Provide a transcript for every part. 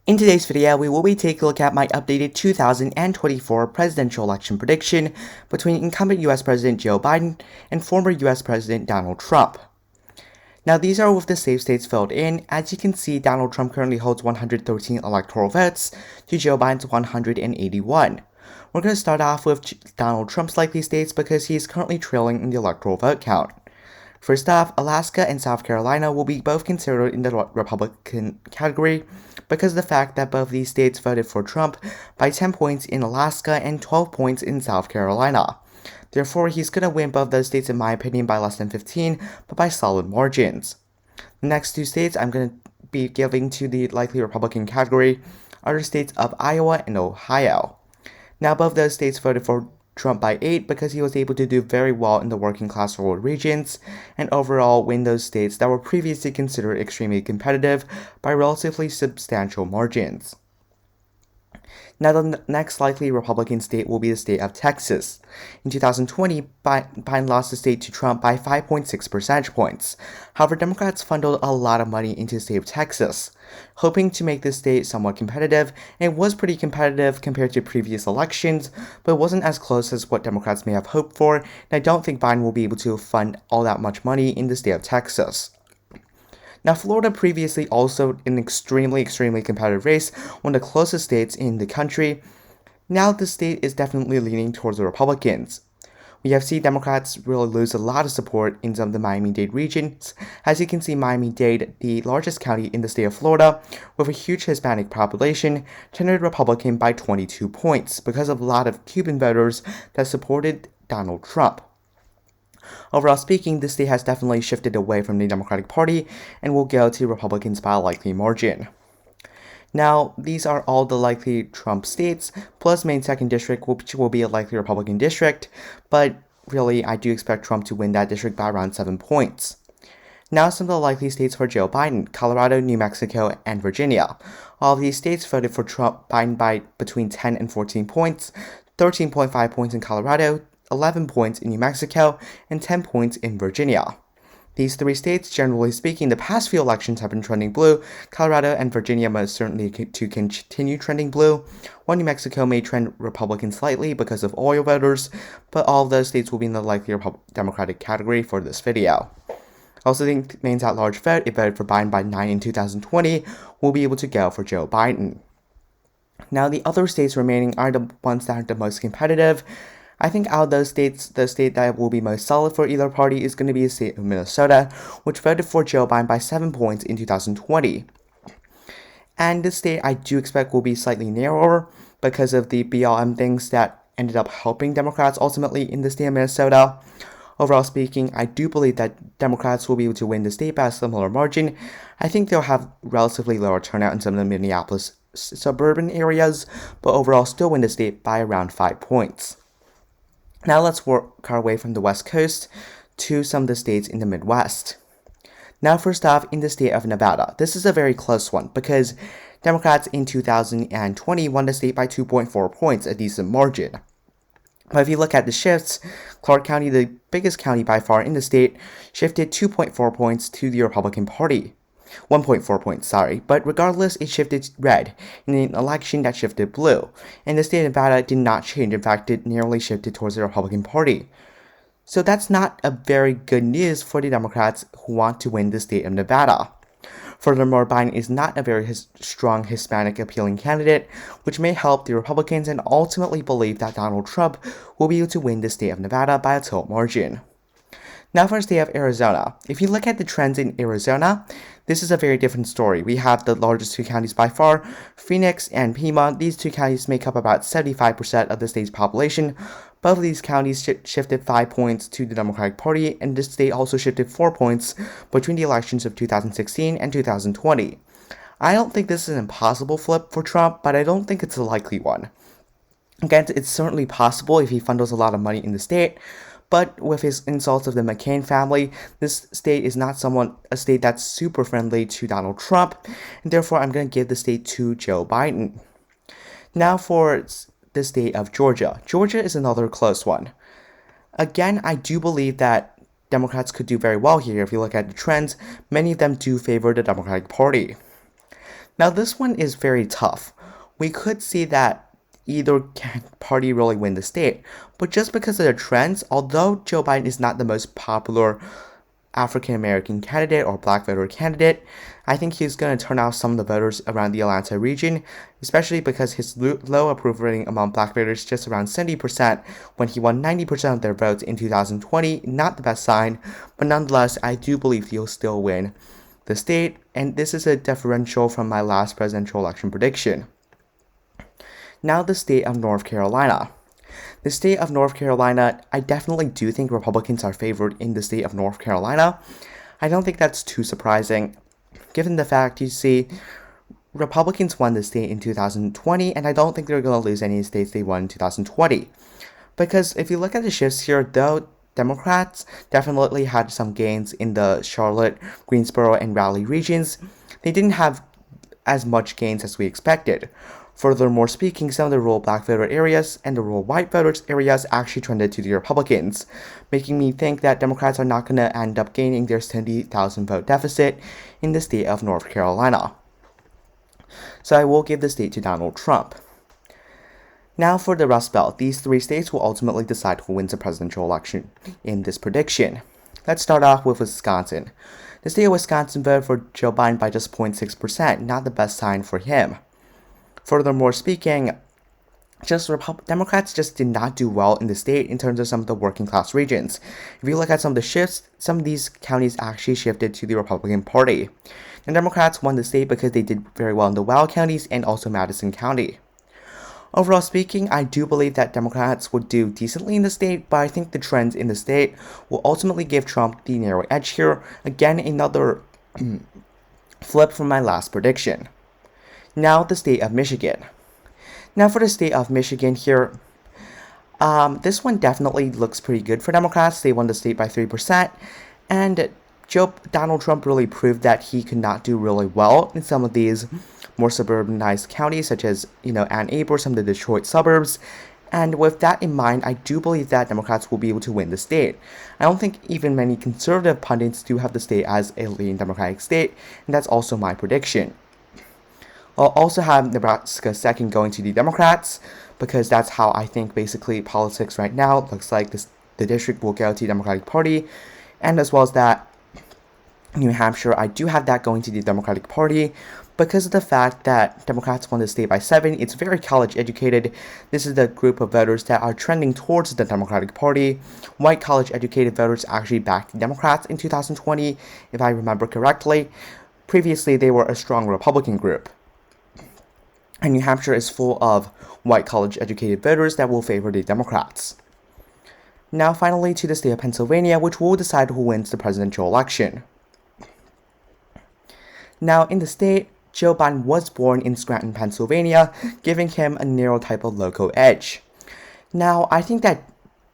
In today's video, we will be taking a look at my updated 2024 presidential election prediction between incumbent US President Joe Biden and former US President Donald Trump. Now, these are with the safe states filled in. As you can see, Donald Trump currently holds 113 electoral votes to Joe Biden's 181. We're going to start off with Donald Trump's likely states because he is currently trailing in the electoral vote count. First off, Alaska and South Carolina will be both considered in the Republican category because of the fact that both these states voted for Trump by 10 points in Alaska and 12 points in South Carolina. Therefore, he's going to win both those states in my opinion by less than 15, but by solid margins. The next two states I'm going to be giving to the likely Republican category are the states of Iowa and Ohio. Now, both those states voted for Trump by 8 because he was able to do very well in the working class rural regions and overall win those states that were previously considered extremely competitive by relatively substantial margins. Now, the next likely Republican state will be the state of Texas. In 2020, Biden lost the state to Trump by 5.6 percentage points. However, Democrats funneled a lot of money into the state of Texas, hoping to make this state somewhat competitive, and it was pretty competitive compared to previous elections, but it wasn't as close as what Democrats may have hoped for, and I don't think Biden will be able to fund all that much money in the state of Texas. Now, Florida, previously also an extremely competitive race, one of the closest states in the country. Now the state is definitely leaning towards the Republicans. We have seen Democrats really lose a lot of support in some of the Miami-Dade regions. As you can see, Miami-Dade, the largest county in the state of Florida, with a huge Hispanic population, turned Republican by 22 points because of a lot of Cuban voters that supported Donald Trump. Overall speaking, this state has definitely shifted away from the Democratic Party and will go to Republicans by a likely margin. Now, these are all the likely Trump states, plus Maine 2nd District, which will be a likely Republican district, but really, I do expect Trump to win that district by around 7 points. Now, some of the likely states for Joe Biden: Colorado, New Mexico, and Virginia. All of these states voted for Biden by between 10 and 14 points, 13.5 points in Colorado, 11 points in New Mexico, and 10 points in Virginia. These three states, generally speaking, the past few elections have been trending blue. Colorado and Virginia most certainly to continue trending blue, while New Mexico may trend Republican slightly because of oil voters, but all of those states will be in the likely Democratic category for this video. I also think Maine's at-large vote, it voted for Biden by 9 in 2020, will be able to go for Joe Biden. Now, the other states remaining are the ones that are the most competitive. I think out of those states, the state that will be most solid for either party is going to be the state of Minnesota, which voted for Joe Biden by 7 points in 2020. And this state I do expect will be slightly narrower because of the BLM things that ended up helping Democrats ultimately in the state of Minnesota. Overall speaking, I do believe that Democrats will be able to win the state by a similar margin. I think they'll have relatively lower turnout in some of the Minneapolis suburban areas, but overall still win the state by around 5 points. Now let's work our way from the West Coast to some of the states in the Midwest. Now, first off, in the state of Nevada, this is a very close one because Democrats in 2020 won the state by 2.4 points, a decent margin. But if you look at the shifts, Clark County, the biggest county by far in the state, shifted 2.4 points to the Republican Party. 1.4 points, but regardless, it shifted red in an election that shifted blue, and the state of Nevada did not change. In fact, it nearly shifted towards the Republican Party. So that's not a very good news for the Democrats who want to win the state of Nevada. Furthermore, Biden is not a very strong Hispanic appealing candidate, which may help the Republicans and ultimately believe that Donald Trump will be able to win the state of Nevada by a tilt margin. Now for the state of Arizona. If you look at the trends in Arizona, this is a very different story. We have the largest two counties by far, Phoenix and Pima. These two counties make up about 75% of the state's population. Both of these counties shifted 5 points to the Democratic Party, and this state also shifted 4 points between the elections of 2016 and 2020. I don't think this is an impossible flip for Trump, but I don't think it's a likely one. Again, it's certainly possible if he funnels a lot of money in the state, but with his insults of the McCain family, this state is not a state that's super friendly to Donald Trump, and therefore I'm going to give the state to Joe Biden. Now for the state of Georgia. Georgia is another close one. Again, I do believe that Democrats could do very well here. If you look at the trends, many of them do favor the Democratic Party. Now, this one is very tough. We could see that either party really win the state, but just because of the trends, although Joe Biden is not the most popular African American candidate or black voter candidate, I think he's going to turn out some of the voters around the Atlanta region, especially because his low approval rating among black voters is just around 70% when he won 90% of their votes in 2020. Not the best sign, but nonetheless, I do believe he'll still win the state, and this is a differential from my last presidential election prediction. Now, the state of North Carolina. The state of North Carolina, I definitely do think Republicans are favored in the state of North Carolina. I don't think that's too surprising, given the fact, you see, Republicans won the state in 2020, and I don't think they're going to lose any states they won in 2020. Because if you look at the shifts here, though, Democrats definitely had some gains in the Charlotte, Greensboro, and Raleigh regions, they didn't have as much gains as we expected. Furthermore speaking, some of the rural black voter areas and the rural white voters areas actually trended to the Republicans, making me think that Democrats are not going to end up gaining their 70,000 vote deficit in the state of North Carolina. So I will give the state to Donald Trump. Now for the Rust Belt, these three states will ultimately decide who wins the presidential election in this prediction. Let's start off with Wisconsin. The state of Wisconsin voted for Joe Biden by just 0.6%, not the best sign for him. Furthermore speaking, Democrats just did not do well in the state in terms of some of the working class regions. If you look at some of the shifts, some of these counties actually shifted to the Republican Party. And Democrats won the state because they did very well in the Weld counties and also Madison County. Overall speaking, I do believe that Democrats would do decently in the state, but I think the trends in the state will ultimately give Trump the narrow edge here. Again, another flip from my last prediction. Now, the state of Michigan. Now, for the state of Michigan here, this one definitely looks pretty good for Democrats. They won the state by 3%, and Donald Trump really proved that he could not do really well in some of these more suburbanized counties, such as, Ann Arbor, some of the Detroit suburbs. And with that in mind, I do believe that Democrats will be able to win the state. I don't think even many conservative pundits do have the state as a leading Democratic state, and that's also my prediction. I'll also have Nebraska second going to the Democrats, because that's how I think basically politics right now looks like. The district will go to the Democratic Party, and as well as that, New Hampshire, I do have that going to the Democratic Party, because of the fact that Democrats won the state by 7. It's very college educated. This is the group of voters that are trending towards the Democratic Party. White college educated voters actually backed the Democrats in 2020, if I remember correctly. Previously, they were a strong Republican group. And New Hampshire is full of white college-educated voters that will favor the Democrats. Now finally to the state of Pennsylvania, which will decide who wins the presidential election. Now in the state, Joe Biden was born in Scranton, Pennsylvania, giving him a narrow type of local edge. Now I think that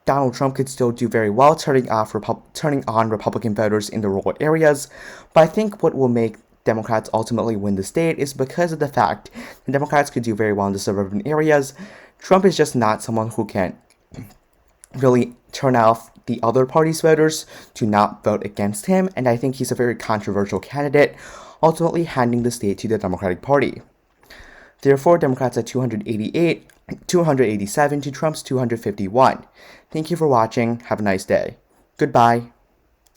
Donald Trump could still do very well turning on Republican voters in the rural areas, but I think what will make Democrats ultimately win the state is because of the fact that Democrats could do very well in the suburban areas. Trump is just not someone who can really turn off the other party's voters to not vote against him, and I think he's a very controversial candidate, ultimately handing the state to the Democratic Party. Therefore, Democrats at 287 to Trump's 251. Thank you for watching. Have a nice day. Goodbye.